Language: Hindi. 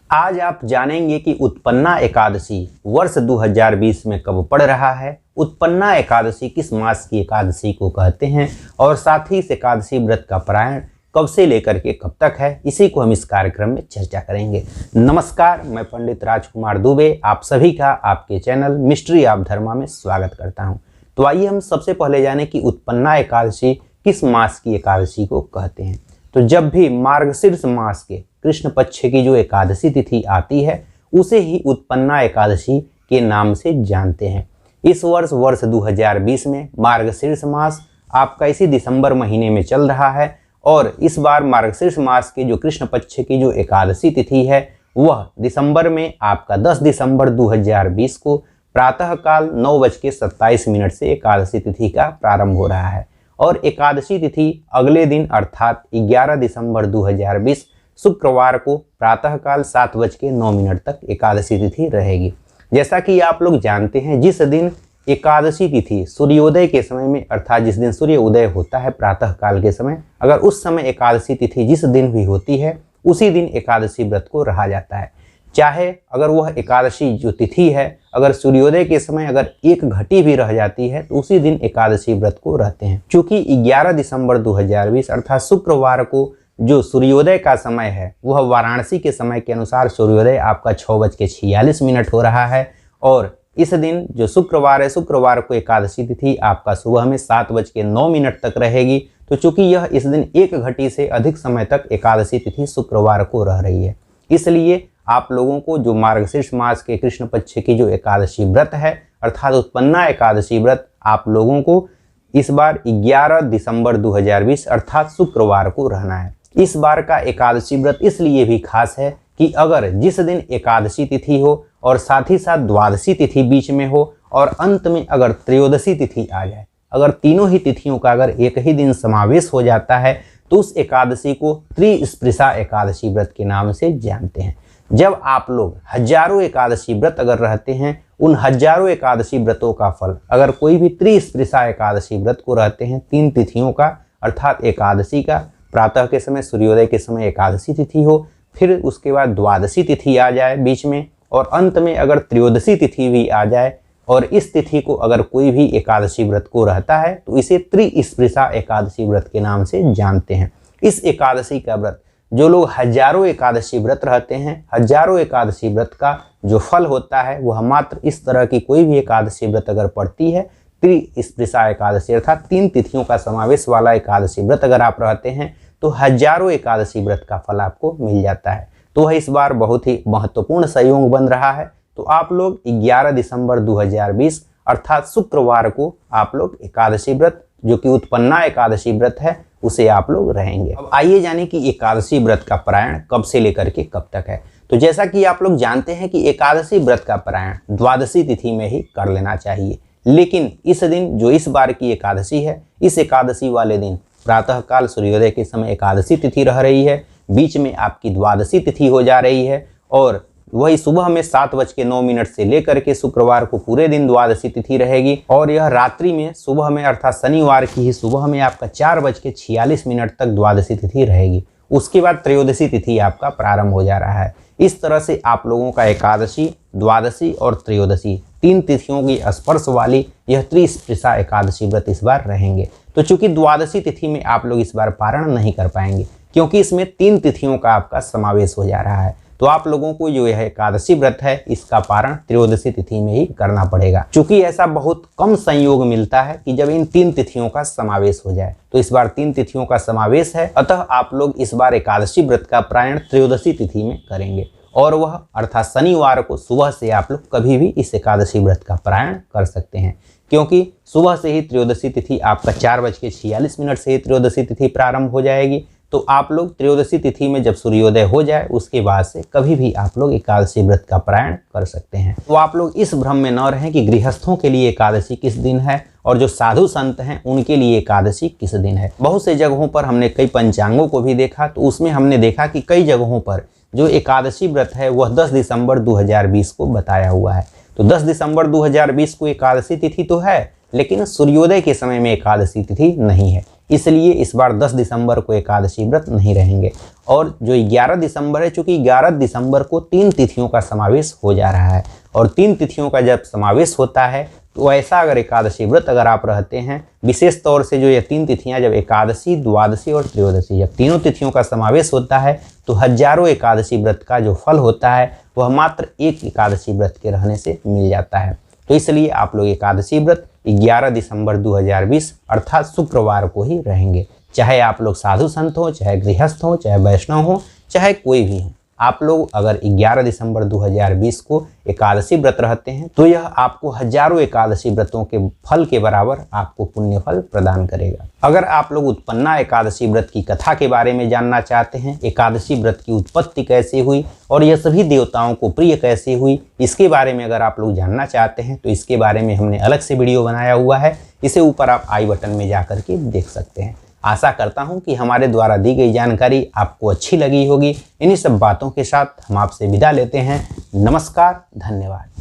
आज आप जानेंगे कि उत्पन्ना एकादशी वर्ष 2020 में कब पड़ रहा है, उत्पन्ना एकादशी किस मास की एकादशी को कहते हैं और साथ ही इस एकादशी व्रत का पारायण कब से लेकर के कब तक है, इसी को हम इस कार्यक्रम में चर्चा करेंगे। नमस्कार, मैं पंडित राजकुमार दुबे आप सभी का आपके चैनल मिस्ट्री ऑफ धर्मा में स्वागत करता हूं। तो आइए हम सबसे पहले जाने कि उत्पन्ना एकादशी किस मास की एकादशी को कहते हैं। तो जब भी मार्गशीर्ष मास के कृष्ण पक्ष की जो एकादशी तिथि आती है उसे ही उत्पन्ना एकादशी के नाम से जानते हैं। इस वर्ष 2020 में मार्गशीर्ष मास आपका इसी दिसंबर महीने में चल रहा है और इस बार मार्गशीर्ष मास के जो कृष्ण पक्ष की जो एकादशी तिथि है वह दिसंबर में आपका 10 दिसंबर 2020 को प्रातःकाल 9:27 से एकादशी तिथि का प्रारंभ हो रहा है और एकादशी तिथि अगले दिन अर्थात 11 दिसंबर 2020 शुक्रवार को प्रातःकाल 7:09 तक एकादशी तिथि रहेगी। जैसा कि आप लोग जानते हैं, जिस दिन एकादशी तिथि सूर्योदय के समय में अर्थात जिस दिन सूर्य उदय होता है प्रातःकाल के समय, अगर उस समय एकादशी तिथि जिस दिन भी होती है उसी दिन एकादशी व्रत को रहा जाता है। चाहे अगर वह एकादशी जो तिथि है अगर सूर्योदय के समय अगर एक घटी भी रह जाती है तो उसी दिन एकादशी व्रत को रहते हैं। चूँकि 11 दिसंबर 2020 अर्थात शुक्रवार को जो सूर्योदय का समय है वह वाराणसी के समय के अनुसार सूर्योदय आपका 6:46 हो रहा है और इस दिन जो शुक्रवार है शुक्रवार को एकादशी तिथि आपका सुबह में 7:09 तक रहेगी। तो चूंकि यह इस दिन एक घटी से अधिक समय तक एकादशी तिथि शुक्रवार को रह रही है, इसलिए आप लोगों को जो मार्गशीर्ष मास के कृष्ण पक्ष की जो एकादशी व्रत है अर्थात उत्पन्ना एकादशी व्रत आप लोगों को इस बार 11 दिसंबर 2020 अर्थात शुक्रवार को रहना है। इस बार का एकादशी व्रत इसलिए भी खास है कि अगर जिस दिन एकादशी तिथि हो और साथ ही साथ द्वादशी तिथि बीच में हो और अंत में अगर त्रयोदशी तिथि आ जाए, अगर तीनों ही तिथियों का अगर एक ही दिन समावेश हो जाता है तो उस एकादशी को त्रिस्पृशा एकादशी व्रत के नाम से जानते हैं। जब आप लोग हजारों एकादशी व्रत अगर रहते हैं, उन हजारों एकादशी व्रतों का फल अगर कोई भी त्रिस्पृशा एकादशी व्रत को रहते हैं 3 तिथियों का अर्थात एकादशी का प्रातः के समय सूर्योदय के समय एकादशी तिथि हो, फिर उसके बाद द्वादशी तिथि आ जाए बीच में और अंत में अगर त्रयोदशी तिथि भी आ जाए और इस तिथि को अगर कोई भी एकादशी व्रत को रहता है तो इसे त्रिस्पृशा एकादशी व्रत के नाम से जानते हैं। इस एकादशी का व्रत जो लोग हजारों एकादशी व्रत रहते हैं, हजारों एकादशी व्रत का जो फल होता है वह मात्र इस तरह की कोई भी एकादशी व्रत अगर पड़ती है त्रिस्पृशा एकादशी अर्थात 3 तिथियों का समावेश वाला एकादशी व्रत अगर आप रहते हैं तो हजारों एकादशी व्रत का फल आपको मिल जाता है। तो वह इस बार बहुत ही महत्वपूर्ण संयोग बन रहा है। तो आप लोग 11 दिसंबर 2020 अर्थात शुक्रवार को आप लोग एकादशी व्रत जो कि उत्पन्ना एकादशी व्रत है उसे आप लोग रहेंगे। अब आइए जाने कि एकादशी व्रत का पारायण कब से लेकर के कब तक है। तो जैसा कि आप लोग जानते हैं कि एकादशी व्रत का पारायण द्वादशी तिथि में ही कर लेना चाहिए, लेकिन इस दिन जो इस बार की एकादशी है इस एकादशी वाले दिन प्रातःकाल सूर्योदय के समय एकादशी तिथि रह रही है, बीच में आपकी द्वादशी तिथि हो जा रही है और वही सुबह में 7:09 से लेकर के शुक्रवार को पूरे दिन द्वादशी तिथि रहेगी और यह रात्रि में सुबह में अर्थात शनिवार की ही सुबह में आपका 4:46 तक द्वादशी तिथि रहेगी। उसके बाद त्रयोदशी तिथि आपका प्रारंभ हो जा रहा है। इस तरह से आप लोगों का एकादशी, द्वादशी और त्रयोदशी 3 तिथियों की स्पर्श वाली यह त्रिस्पृशा एकादशी व्रत इस बार रहेंगे। तो चूंकि द्वादशी तिथि में आप लोग इस बार पारण नहीं कर पाएंगे क्योंकि इसमें 3 तिथियों का आपका समावेश हो जा रहा है, तो आप लोगों को जो यह एकादशी व्रत है इसका पारण त्रयोदशी तिथि में ही करना पड़ेगा। चूंकि ऐसा बहुत कम संयोग मिलता है कि जब इन 3 तिथियों का समावेश हो जाए, तो इस बार 3 तिथियों का समावेश है, अतः आप लोग इस बार एकादशी व्रत का पारायण त्रयोदशी तिथि में करेंगे और वह अर्थात शनिवार को सुबह से आप लोग कभी भी इस एकादशी व्रत का पारायण कर सकते हैं क्योंकि सुबह से ही त्रयोदशी तिथि आपका 4:46 से ही त्रयोदशी तिथि प्रारंभ हो जाएगी। तो आप लोग त्रयोदशी तिथि में जब सूर्योदय हो जाए उसके बाद से कभी भी आप लोग एकादशी व्रत का पारायण कर सकते हैं। तो आप लोग इस भ्रम में न रहें कि गृहस्थों के लिए एकादशी किस दिन है और जो साधु संत हैं उनके लिए एकादशी किस दिन है। बहुत से जगहों पर हमने कई पंचांगों को भी देखा तो उसमें हमने देखा कि कई जगहों पर जो एकादशी व्रत है वह 10 दिसंबर 2020 को बताया हुआ है। तो 10 दिसंबर 2020 को एकादशी तिथि तो है, लेकिन सूर्योदय के समय में एकादशी तिथि नहीं है। इसलिए इस बार 10 दिसंबर को एकादशी व्रत नहीं रहेंगे। और जो 11 दिसंबर है, चूँकि 11 दिसंबर को 3 तिथियों का समावेश हो जा रहा है, और 3 तिथियों का जब समावेश होता है तो ऐसा अगर एकादशी व्रत अगर आप रहते हैं, विशेष तौर से जो ये 3 तिथियां जब एकादशी, द्वादशी और त्रयोदशी, जब तीनों तिथियों का समावेश होता है तो हजारों एकादशी व्रत का जो फल होता है वह मात्र एक एकादशी व्रत के रहने से मिल जाता है। तो इसलिए आप लोग एकादशी व्रत 11 दिसंबर 2020 अर्थात शुक्रवार को ही रहेंगे। चाहे आप लोग साधु संत हों, चाहे गृहस्थ हों, चाहे वैष्णव हों, चाहे कोई भी हो, आप लोग अगर 11 दिसंबर 2020 को एकादशी व्रत रहते हैं तो यह आपको हजारों एकादशी व्रतों के फल के बराबर आपको पुण्य फल प्रदान करेगा। अगर आप लोग उत्पन्ना एकादशी व्रत की कथा के बारे में जानना चाहते हैं, एकादशी व्रत की उत्पत्ति कैसे हुई और यह सभी देवताओं को प्रिय कैसे हुई, इसके बारे में अगर आप लोग जानना चाहते हैं तो इसके बारे में हमने अलग से वीडियो बनाया हुआ है। इसे ऊपर आप आई बटन में जा करके देख सकते हैं। आशा करता हूं कि हमारे द्वारा दी गई जानकारी आपको अच्छी लगी होगी। इन्हीं सब बातों के साथ हम आपसे विदा लेते हैं। नमस्कार, धन्यवाद।